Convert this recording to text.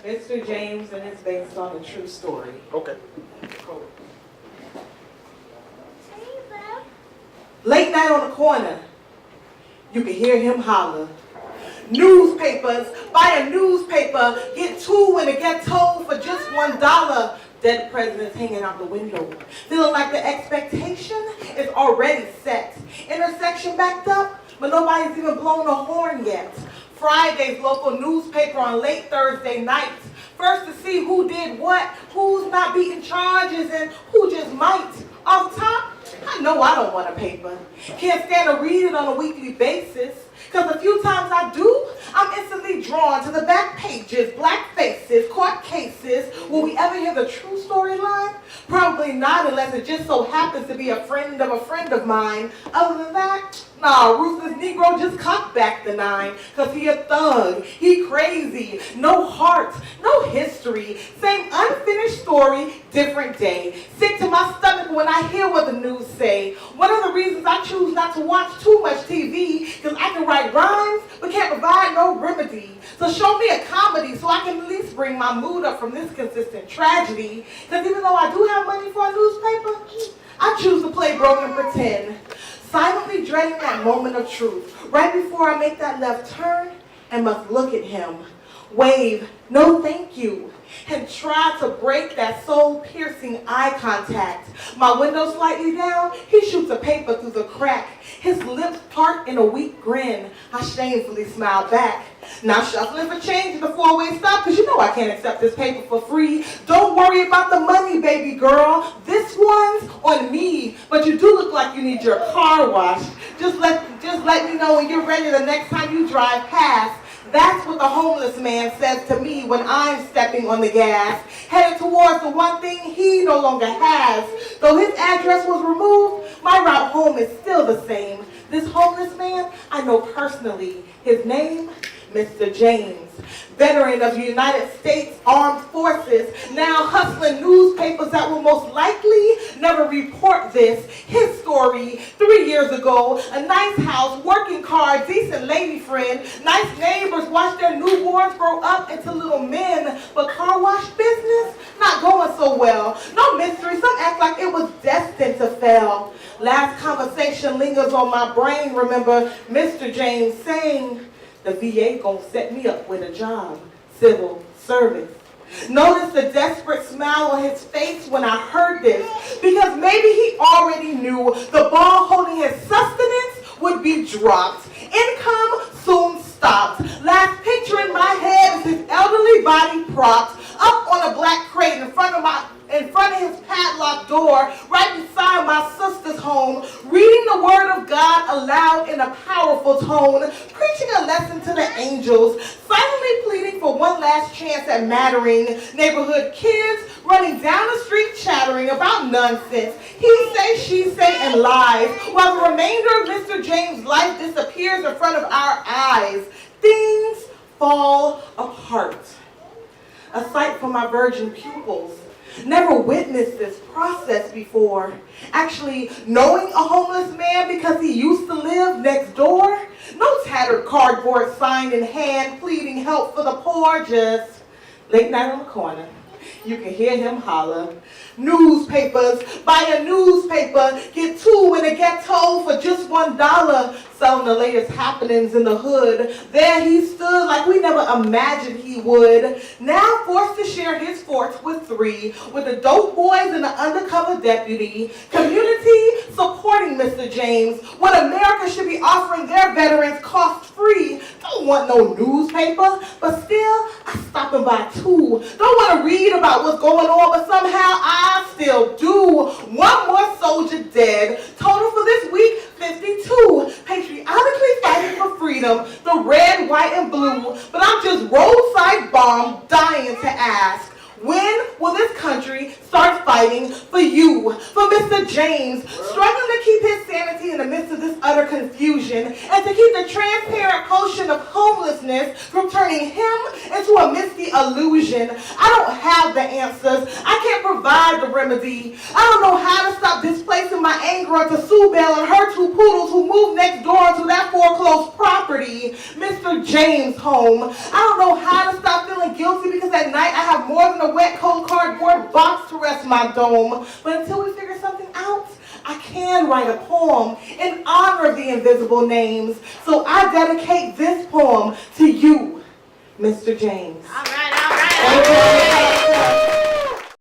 Mr. James, and it's based on a true story. Okay. Cool. Late night on the corner, you can hear him holler. Newspapers, buy a newspaper, get two in a ghetto for just $1. Dead presidents hanging out the window, feeling like the expectation is already set. Intersection backed up, but nobody's even blown a horn yet. Friday's local newspaper on late Thursday nights. First to see who did what, who's not beating charges, and who just might. Off top, I know I don't want a paper. Can't stand to read it on a weekly basis. Because a few times I do, I'm instantly drawn to the back pages, black faces, court cases. Will we ever hear the true storyline? Probably not, unless it just so happens to be a friend of mine. Other than that, nah, ruthless Negro just cocked back the 9. Because he a thug, he crazy, no heart, no history. Same unfinished story, different day. Sick to my stomach when I hear what the news say. One of the reasons I choose not to watch too much TV, because I can write rhymes, but can't provide no remedy. So show me a comedy so I can at least bring my mood up from this consistent tragedy. Because even though I do have money for a newspaper, I choose to play broken pretend. Silently dreading that moment of truth, right before I make that left turn and must look at him, wave, no thank you, and try to break that soul-piercing eye contact. My window slightly down, he shoots a paper through the crack. His lips part in a weak grin. I shamefully smile back. Now shuffling for change in the four-way stop, because you know I can't accept this paper for free. Don't worry about the money, baby girl. This one's on me, but you do look like you need your car washed. Just let me know when you're ready the next time you drive past. That's what the homeless man says to me when I'm stepping on the gas, headed towards the one thing he no longer has. Though his address was removed, my route home is still the same. This homeless man, I know personally. His name, Mr. James. Veteran of the United States Armed Forces, now hustling newspapers that will most likely never report this. His story, 3 years ago, a nice house, working car, decent lady friend, nice neighbors watch their newborns grow up into little men, but car wash business, not going so well. No mystery, some act like it was destined to fail. Last conversation lingers on my brain, remember Mr. James saying, the VA gonna set me up with a job, civil service. Notice the desperate smile on his face when I heard this, because maybe he already knew the ball holding his sustenance would be dropped. Income soon stopped. Last picture in my head is his elderly body propped up on a black crate in front of his padlocked door, right beside my sister's home, reading the word of God aloud in a powerful tone, preaching a lesson to the angels, silently pleading for one last chance at mattering. Neighborhood kids running down the street chattering about nonsense. He say, she say, and lies, while the remainder of Mr. James' life disappears in front of our eyes. Things fall apart. A sight for my virgin pupils. Never witnessed this process before. Actually, knowing a homeless man because he used to live next door. No tattered cardboard sign in hand pleading help for the poor, just late night on the corner. You can hear him holler. Newspapers, buy a newspaper, get two in a ghetto for just $1, selling the latest happenings in the hood. There he stood like we never imagined he would. Now forced to share his forts with 3, with the dope boys and the undercover deputy. Community supporting Mr. James, when America should be offering their veterans cost-free. Don't want no newspaper, but still, I stopping by too. Don't want to read about what's going on, but somehow I still do. One more soldier dead. Total for this week, 52. Patriotically fighting for freedom, the red, white, and blue. But I'm just roadside bomb dying to ask, when will this country start fighting for you, for Mr. James, struggling to keep his sanity in the midst of this utter confusion, and to keep the transparent potion of homelessness from turning him into a misty illusion? I don't have the answers. I can't provide the remedy. I don't know how to stop displacing my anger onto Sue Bell and her 2 poodles who moved next door to that foreclosed property, Mr. James' home. I don't know how to stop feeling guilty because at my dome. But until we figure something out, I can write a poem in honor of the invisible names. So I dedicate this poem to you, Mr. James. All right, all right.